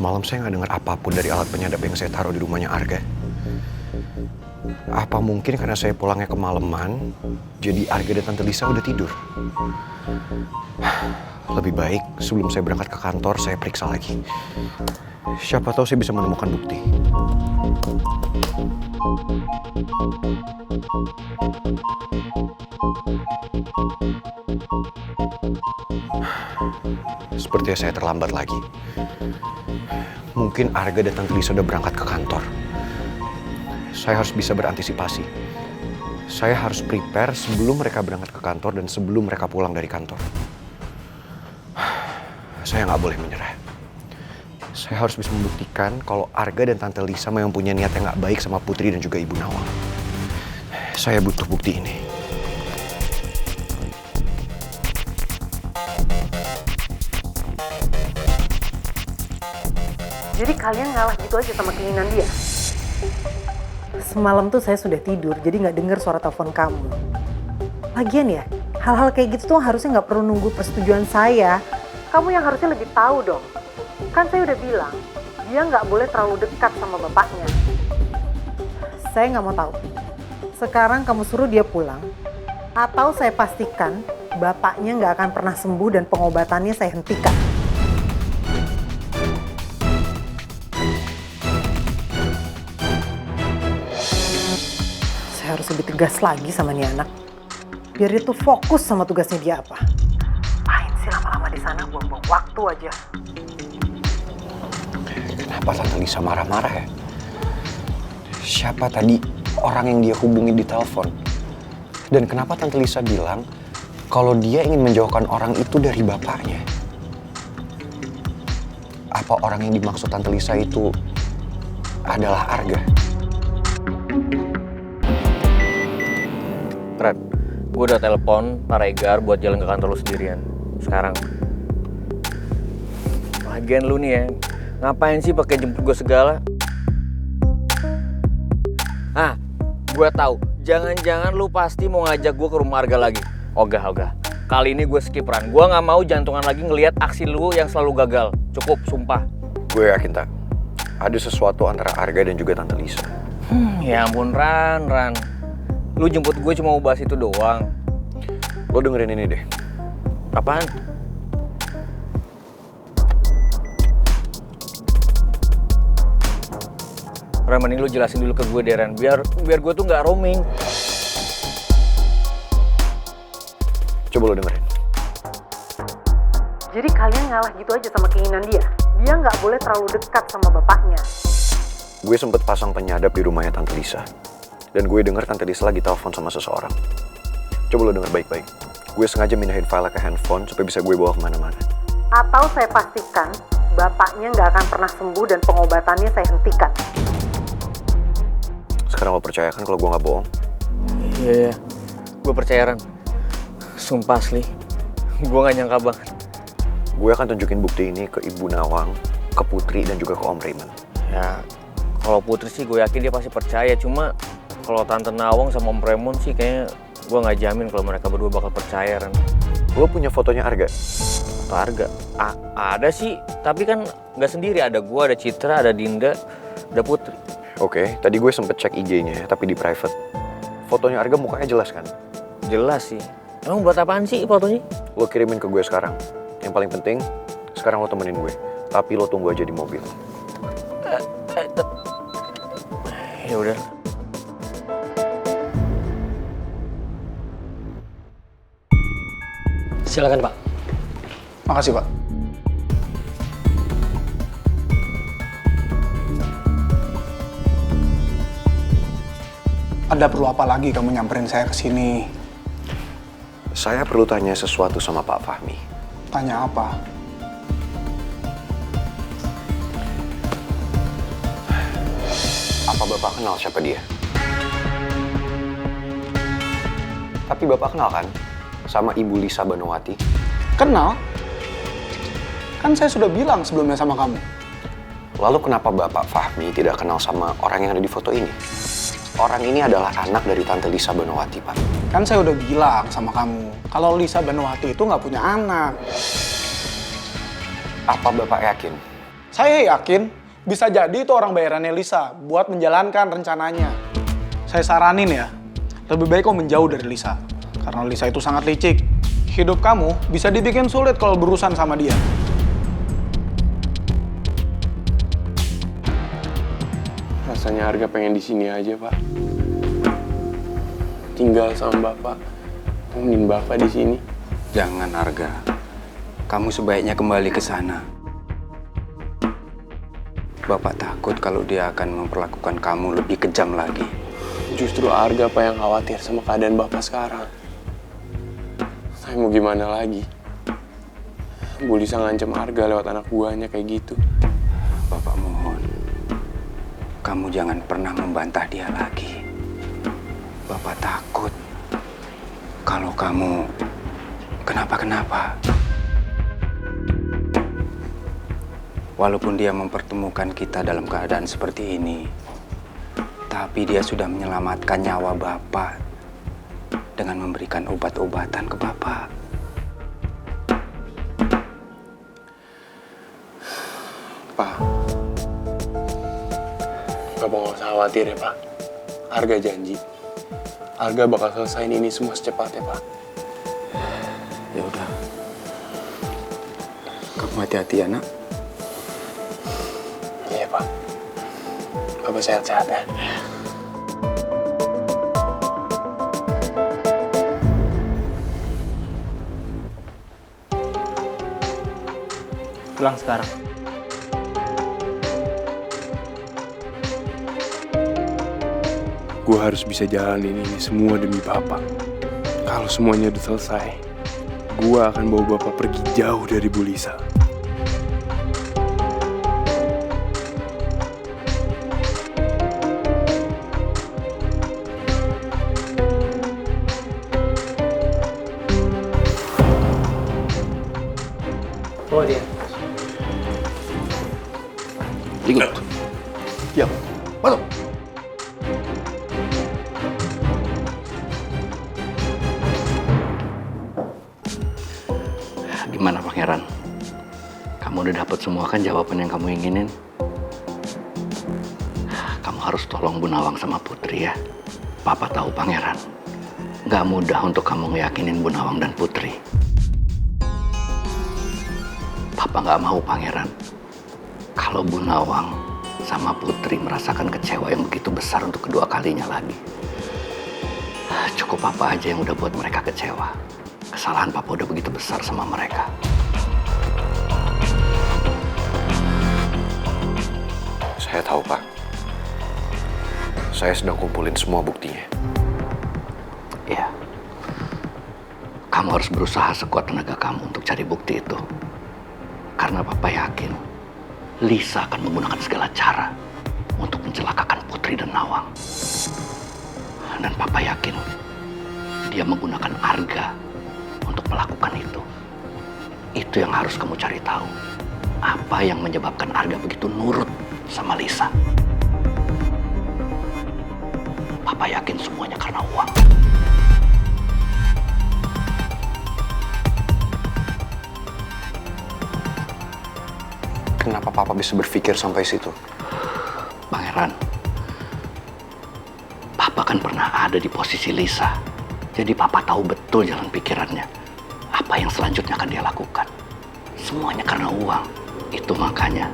semalam saya nggak dengar apapun dari alat penyadap yang saya taruh di rumahnya Arga. Apa mungkin karena saya pulangnya kemalaman, jadi Arga dan Tante Lisa udah tidur? Lebih baik sebelum saya berangkat ke kantor, saya periksa lagi. Siapa tahu saya bisa menemukan bukti. Sepertinya saya terlambat lagi. Mungkin Arga dan Tante Lisa udah berangkat ke kantor. Saya harus bisa berantisipasi. Saya harus prepare sebelum mereka berangkat ke kantor dan sebelum mereka pulang dari kantor. Saya nggak boleh menyerah. Saya harus bisa membuktikan kalau Arga dan Tante Lisa memang punya niat yang nggak baik sama Putri dan juga Ibu Nawang. Saya butuh bukti ini. Jadi kalian ngalah gitu aja sama keinginan dia? Semalam tuh saya sudah tidur, jadi nggak dengar suara telepon kamu. Lagian ya, hal-hal kayak gitu tuh harusnya nggak perlu nunggu persetujuan saya. Kamu yang harusnya lebih tahu dong. Kan saya udah bilang, dia nggak boleh terlalu dekat sama bapaknya. Saya nggak mau tahu. Sekarang kamu suruh dia pulang, atau saya pastikan bapaknya nggak akan pernah sembuh dan pengobatannya saya hentikan. Saya harus lebih tegas lagi sama nih anak. Biar dia tuh fokus sama tugasnya dia apa. Ngapain sih lama-lama di sana buang-buang waktu aja. Kenapa Tante Lisa marah-marah ya? Siapa tadi orang yang dia hubungi di telepon? Dan kenapa Tante Lisa bilang kalau dia ingin menjauhkan orang itu dari bapaknya? Apa orang yang dimaksud Tante Lisa itu adalah Arga? Red, gue udah telepon Pak Regar buat jalan ke kantor lu sendirian. Sekarang. Lagian lu nih ya, ngapain sih pakai jemput gue segala? Ah, gue tahu. Jangan-jangan lu pasti mau ngajak gue ke rumah Arga lagi. Ogah. Kali ini gue skip Ran. Gue nggak mau jantungan lagi ngelihat aksi lu yang selalu gagal. Cukup, sumpah. Gue yakin tak ada sesuatu antara Arga dan juga Tante Lisa. Ya ampun Ran. Lu jemput gue cuma mau bahas itu doang. Lo dengerin ini deh. Apaan? Ran, mending lu jelasin dulu ke gue deh Ran. Biar gue tuh nggak roaming. Coba lo dengerin. Jadi kalian ngalah gitu aja sama keinginan dia. Dia nggak boleh terlalu dekat sama bapaknya. Gue sempet pasang penyadap di rumahnya Tante Lisa. Dan gue denger Tante Lisa lagi telepon sama seseorang. Coba lo denger baik-baik. Gue sengaja mindahin file ke handphone supaya bisa gue bawa kemana-mana. Atau saya pastikan bapaknya nggak akan pernah sembuh dan pengobatannya saya hentikan. Sekarang lo percaya kan kalau gue nggak bohong? Iya. Gue percaya Ran. Sumpah asli. Gue nggak nyangka banget. Gue akan tunjukin bukti ini ke Ibu Nawang, ke Putri, dan juga ke Om Raymond. Ya, kalau Putri sih gue yakin dia pasti percaya. Cuma kalau Tante Nawang sama Om Raymond sih kayaknya gue nggak jamin kalau mereka berdua bakal percaya Ran. Lo punya fotonya Arga? Foto Arga? Ada sih, tapi kan nggak sendiri. Ada gue, ada Citra, ada Dinda, ada Putri. Oke, tadi gue sempet cek IG-nya tapi di private. Fotonya Arga mukanya jelas kan? Jelas sih. Emang buat apaan sih fotonya? Lo kirimin ke gue sekarang. Yang paling penting, sekarang lo temenin gue. Tapi lo tunggu aja di mobil. Ya udah. Silakan Pak. Makasih Pak. Ada perlu apa lagi kamu nyamperin saya ke sini? Saya perlu tanya sesuatu sama Pak Fahmi. Tanya apa? Apa Bapak kenal siapa dia? Tapi Bapak kenal kan sama Ibu Lisa Banowati? Kenal? Kan saya sudah bilang sebelumnya sama kamu. Lalu kenapa Bapak Fahmi tidak kenal sama orang yang ada di foto ini? Orang ini adalah anak dari Tante Lisa Banowati, Pak. Kan saya udah bilang sama kamu, kalau Lisa Banowati itu nggak punya anak. Apa Bapak yakin? Saya yakin bisa jadi itu orang bayarannya Lisa buat menjalankan rencananya. Saya saranin ya, lebih baik kau menjauh dari Lisa. Karena Lisa itu sangat licik. Hidup kamu bisa dibikin sulit kalau berurusan sama dia. Rasanya Arga pengen di sini aja, Pak. Tinggal sama Bapak. Temenin Bapak di sini. Jangan, Arga. Kamu sebaiknya kembali ke sana. Bapak takut kalau dia akan memperlakukan kamu lebih kejam lagi. Justru Arga Pak yang khawatir sama keadaan Bapak sekarang. Saya mau gimana lagi? Bu Lisa ngancam Arga lewat anak buahnya kayak gitu. Bapak mohon, kamu jangan pernah membantah dia lagi. Bapak takut kalau kamu kenapa-kenapa. Walaupun dia mempertemukan kita dalam keadaan seperti ini, tapi dia sudah menyelamatkan nyawa Bapak dengan memberikan obat-obatan ke Bapak. Pak, Bapak nggak usah khawatir ya, Pak. Arga janji. Arga bakal selesaiin ini semua secepatnya, Pak. Ya udah. Kamu hati-hati ya, Nak. Iya, Pak. Bapak sehat-sehat ya. Pulang sekarang. Gue harus bisa jalanin ini semua demi Bapak. Kalau semuanya udah selesai, gue akan bawa Bapak pergi jauh dari Bu Lisa. Oh dia. Ingat. Ya, masuk. Gimana Pangeran? Kamu udah dapat semua kan jawaban yang kamu inginin? Kamu harus tolong Bu Nawang sama Putri ya. Papa tahu Pangeran. Gak mudah untuk kamu ngeyakinin Bu Nawang dan Putri. Papa gak mau Pangeran. Kalau Bu Nawang sama Putri merasakan kecewa yang begitu besar untuk kedua kalinya lagi. Cukup Papa aja yang udah buat mereka kecewa. Kesalahan Papa udah begitu besar sama mereka. Saya tahu, Pak. Saya sedang kumpulin semua buktinya. Iya. Kamu harus berusaha sekuat tenaga kamu untuk cari bukti itu. Karena Papa yakin Lisa akan menggunakan segala cara untuk mencelakakan Putri dan Nawang. Dan Papa yakin dia menggunakan Arga untuk melakukan itu. Itu yang harus kamu cari tahu. Apa yang menyebabkan Arga begitu nurut sama Lisa? Papa yakin semuanya karena uang. Kenapa Papa bisa berpikir sampai situ? Pangeran, Papa kan pernah ada di posisi Lisa. Jadi Papa tahu betul jalan pikirannya. Apa yang selanjutnya akan dia lakukan. Semuanya karena uang. Itu makanya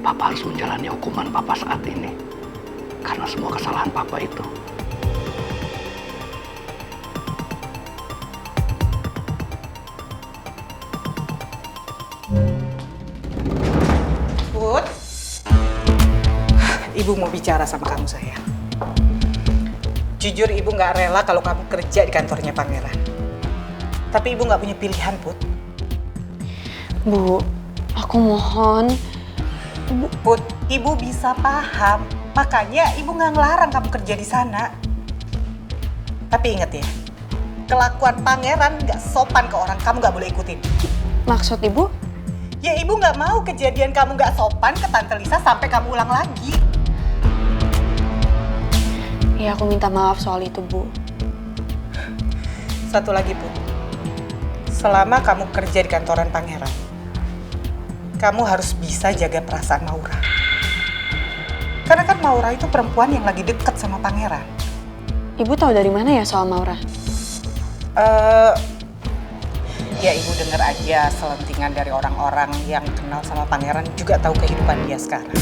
Papa harus menjalani hukuman Papa saat ini. Karena semua kesalahan Papa itu. Put, Ibu mau bicara sama kamu sayang. Jujur Ibu nggak rela kalau kamu kerja di kantornya Pangeran. Tapi Ibu nggak punya pilihan, Put. Bu, aku mohon. Put, Ibu bisa paham. Makanya Ibu nggak ngelarang kamu kerja di sana. Tapi ingat ya, kelakuan Pangeran nggak sopan ke orang, kamu nggak boleh ikutin. Maksud Ibu? Ya Ibu nggak mau kejadian kamu nggak sopan ke Tante Lisa sampai kamu ulang lagi. Ya aku minta maaf soal itu, Bu. Satu lagi, Put. Selama kamu kerja di kantoran Pangeran, kamu harus bisa jaga perasaan Maura. Karena kan Maura itu perempuan yang lagi deket sama pangeran. Ibu tahu dari mana ya soal Maura? Ya ibu denger aja selentingan dari orang-orang yang kenal sama pangeran juga tahu kehidupan dia sekarang.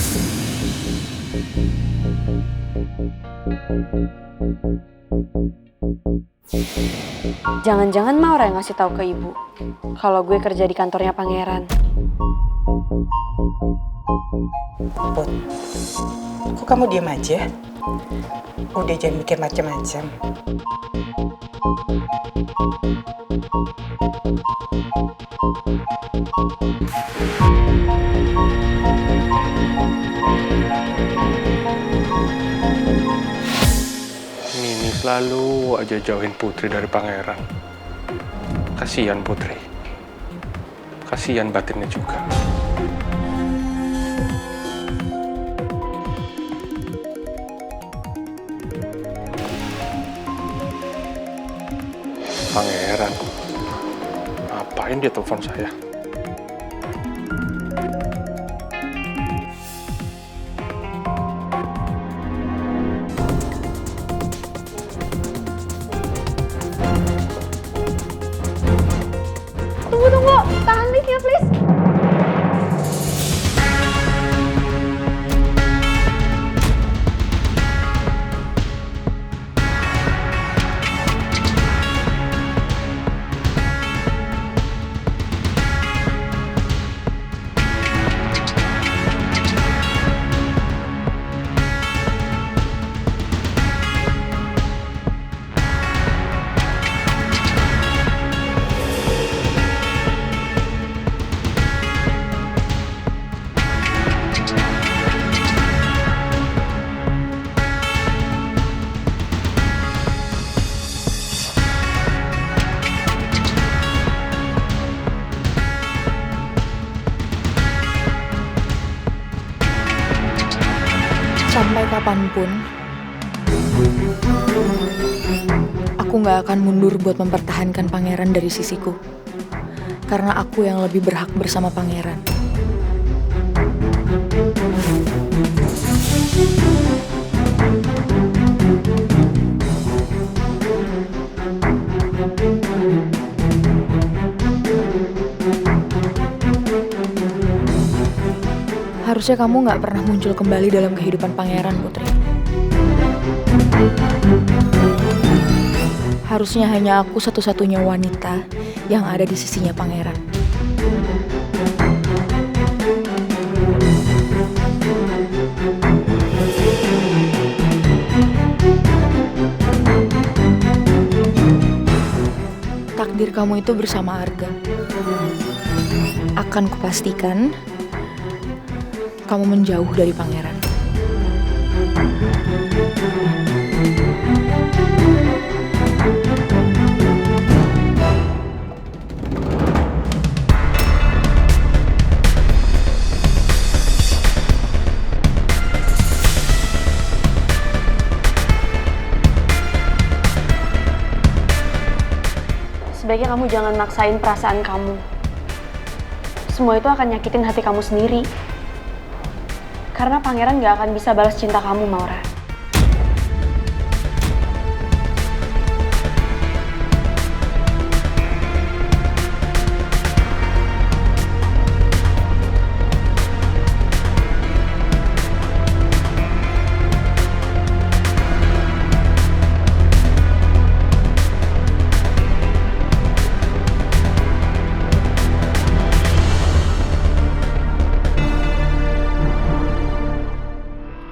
Jangan-jangan Maura yang ngasih tahu ke ibu kalau gue kerja di kantornya pangeran. Put, kok kamu diem aja? Udah jangan mikir macam-macam. Mini selalu aja jauhin Putri dari pangeran. Kasihan Putri. Kasihan batinnya juga. Pangeran, ngapain dia telepon saya? Tunggu, tahan mic-nya please. Sampai kapanpun, aku gak akan mundur buat mempertahankan pangeran dari sisiku. Karena aku yang lebih berhak bersama pangeran. Harusnya kamu gak pernah muncul kembali dalam kehidupan pangeran, Putri. Harusnya hanya aku satu-satunya wanita yang ada di sisinya pangeran. Takdir kamu itu bersama Arga. Akan kupastikan kamu menjauh dari pangeran. Sebaiknya kamu jangan maksain perasaan kamu. Semua itu akan nyakitin hati kamu sendiri. Karena pangeran gak akan bisa balas cinta kamu, Maura.